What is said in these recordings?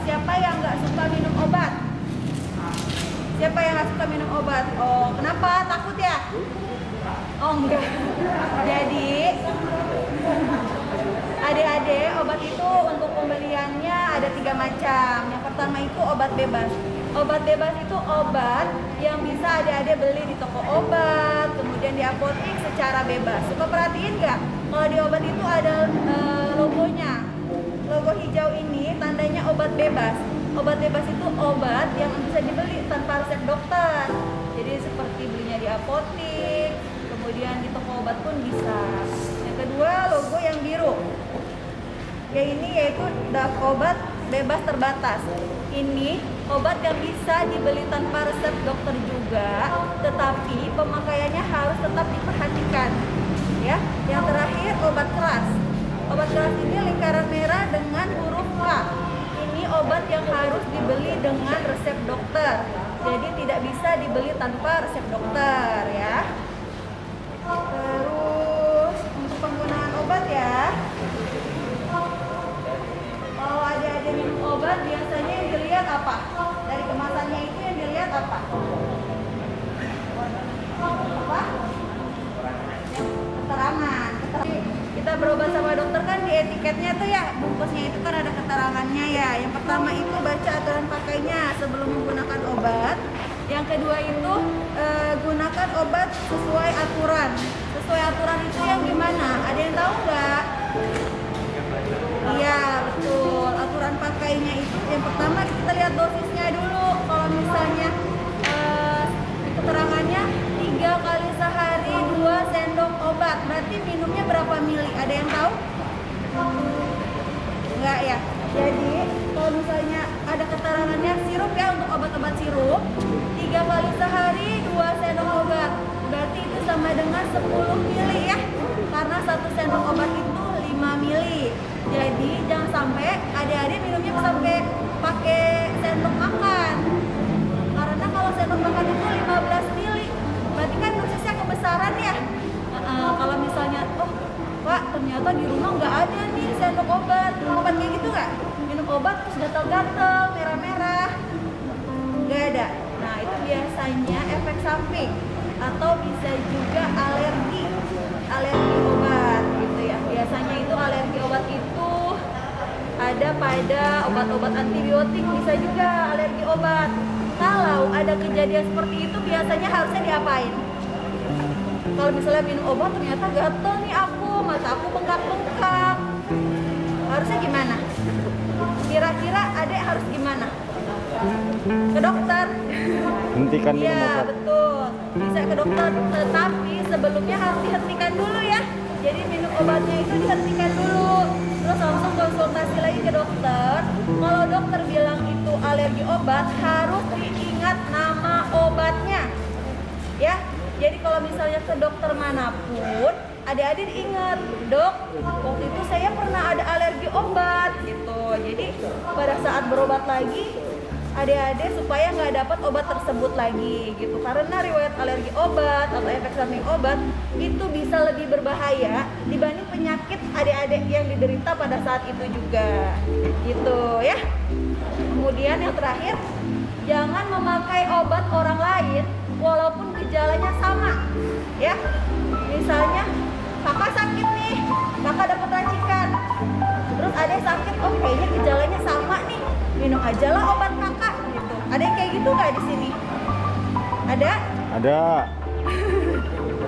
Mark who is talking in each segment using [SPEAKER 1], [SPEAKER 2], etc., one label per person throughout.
[SPEAKER 1] siapa yang nggak suka minum obat? Siapa yang nggak suka minum obat? Oh, kenapa? Takut ya? Oh enggak. Jadi adik-adik, obat itu untuk pembeliannya ada 3 macam. Yang pertama itu obat bebas. Obat bebas itu obat yang bisa adik-adik beli di toko obat, kemudian di apotek secara bebas. Suka perhatiin nggak? Kalau di obat itu ada logonya. Logo hijau ini tandanya obat bebas. Obat bebas itu obat yang bisa dibeli tanpa resep dokter. Jadi seperti belinya di apotek, kemudian di toko obat pun bisa. Yang kedua, logo yang biru. Ya, ini yaitu obat bebas terbatas. Ini obat yang bisa dibeli tanpa resep dokter juga, tetapi pemakaiannya harus tetap diperhatikan. Ya, yang terakhir obat keras. Obat keras ini lingkaran merah dengan huruf K. Ini obat yang harus dibeli dengan resep dokter. Jadi tidak bisa dibeli tanpa resep dokter ya. Terus untuk penggunaan obat ya. Kalau adik-adik minum obat biasanya yang dilihat apa? Dari kemasannya itu yang dilihat apa? Apa? Keterangan. Kita berobat sama dokter kan di etiketnya tuh ya, bungkusnya itu kan ada keterangannya ya. Yang pertama itu baca aturan pakainya sebelum menggunakan obat. Yang kedua itu gunakan obat sesuai aturan. Sesuai aturan itu yang gimana? Ada yang tahu nggak? Iya betul, aturan pakainya itu yang pertama kita lihat dosisnya dulu. Kalau misalnya keterangannya 3 kali sehari 2 sendok obat, berarti minumnya berapa mili? Ada yang tahu? Enggak ya. Jadi kalau misalnya ada keterangannya sirup ya, untuk obat-obat sirup 3 kali sehari 2 sendok obat, berarti itu sama dengan 10 mili ya, karena 1 sendok obat itu 5 mili. Jadi jangan sampai adik-adik minumnya sampai pakai sendok makan, karena kalau sendok makan itu 15 mili, berarti kan dosisnya kebesaran ya. Kalau misalnya, oh Pak ternyata di rumah nggak ada nih sendok obat, minum obat kayak gitu nggak? Minum obat terus gatal-gatal, merah-merah, nggak ada. Nah itu biasanya efek samping atau bisa juga alergi obat gitu ya. Biasanya itu alergi obat itu ada pada obat-obat antibiotik, bisa juga alergi obat. Kalau ada kejadian seperti itu biasanya harusnya diapain? Kalau misalnya minum obat ternyata gatel nih mata aku bengkak-bengkak, harusnya gimana? Kira-kira adek harus gimana? Ke dokter.
[SPEAKER 2] Hentikan minum
[SPEAKER 1] ya,
[SPEAKER 2] obat.
[SPEAKER 1] betul. Bisa ke dokter, tetapi sebelumnya harus dihentikan dulu ya. Jadi minum obatnya itu dihentikan dulu, terus langsung konsultasi lagi ke dokter. Kalau dokter bilang itu alergi obat, harus diingat nama obatnya. Ya. Jadi kalau misalnya ke dokter manapun, adik-adik ingat, dok, waktu itu saya pernah ada alergi obat gitu. Jadi pada saat berobat lagi, adik-adik supaya nggak dapat obat tersebut lagi gitu. Karena riwayat alergi obat atau efek samping obat itu bisa lebih berbahaya dibanding penyakit adik-adik yang diderita pada saat itu juga gitu ya. Kemudian yang terakhir, jangan memakai obat orang lain walaupun gejalanya sama ya. Misalnya kakak sakit nih, kakak dapat racikan, terus adek sakit, oh kayaknya gejalanya sama nih, minum aja lah obat kakak gitu. Ada yang kayak gitu nggak di sini? Ada?
[SPEAKER 2] Ada.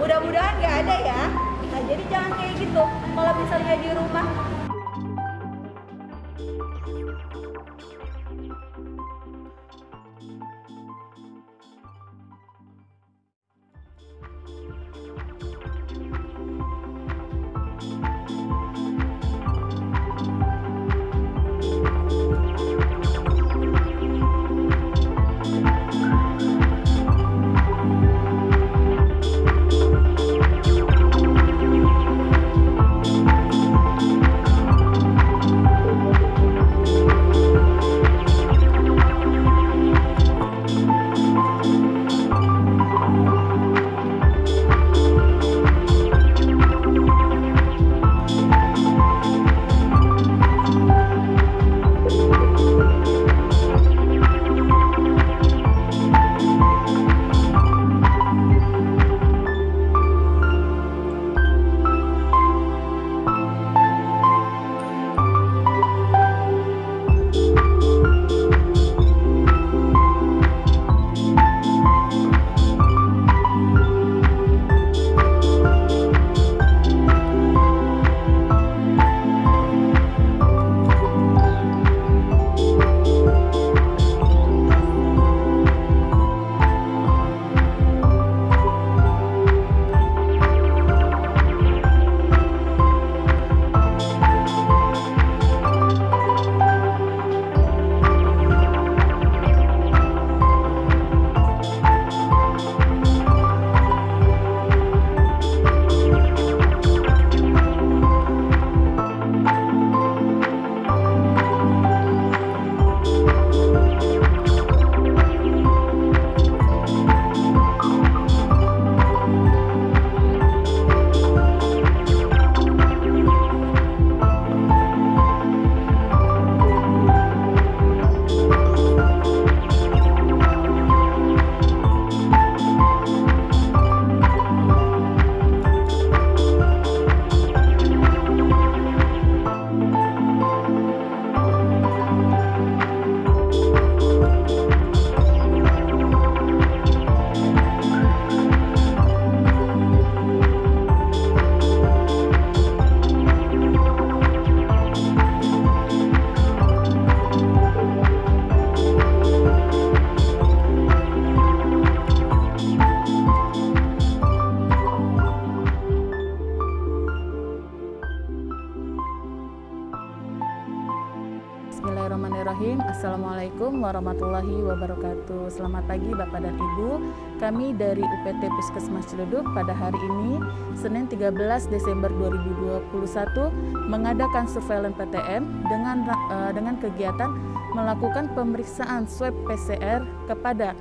[SPEAKER 1] Mudah-mudahan nggak ada ya. Nah jadi jangan kayak gitu. Kalau misalnya di rumah
[SPEAKER 3] Bismillahirrahmanirrahim. Assalamualaikum warahmatullahi wabarakatuh. Selamat pagi Bapak dan Ibu. Kami dari UPT Puskesmas Ciledug pada hari ini, Senin 13 Desember 2021, mengadakan surveillance PTM dengan kegiatan melakukan pemeriksaan swab PCR kepada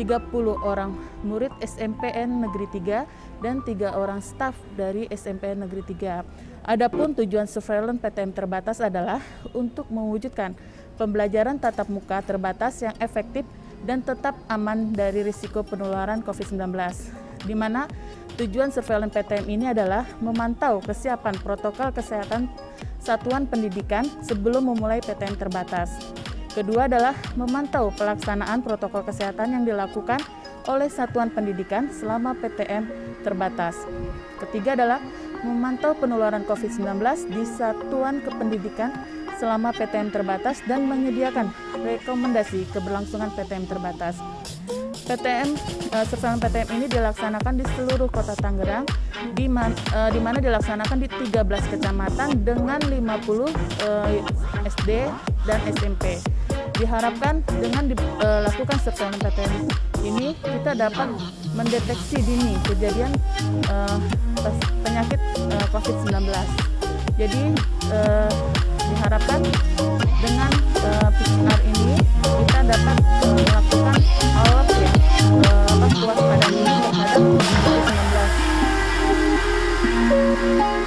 [SPEAKER 3] 30 orang murid SMPN Negeri 3 dan 3 orang staf dari SMPN Negeri 3. Adapun tujuan surveillance PTM terbatas adalah untuk mewujudkan pembelajaran tatap muka terbatas yang efektif dan tetap aman dari risiko penularan COVID-19, di mana tujuan surveillance PTM ini adalah memantau kesiapan protokol kesehatan satuan pendidikan sebelum memulai PTM terbatas. Kedua adalah memantau pelaksanaan protokol kesehatan yang dilakukan oleh satuan pendidikan selama PTM terbatas. Ketiga adalah memantau penularan COVID-19 di satuan kependidikan selama PTM terbatas dan menyediakan rekomendasi keberlangsungan PTM terbatas. Surveillance PTM ini dilaksanakan di seluruh kota Tangerang, di mana dilaksanakan di 13 kecamatan dengan 50 SD dan SMP. Diharapkan dengan dilakukan surveillance PTM ini kita dapat mendeteksi dini kejadian penyakit COVID-19. Jadi diharapkan dengan PCR ini kita dapat melakukan alert ya, kewaspadaan terhadap COVID-19.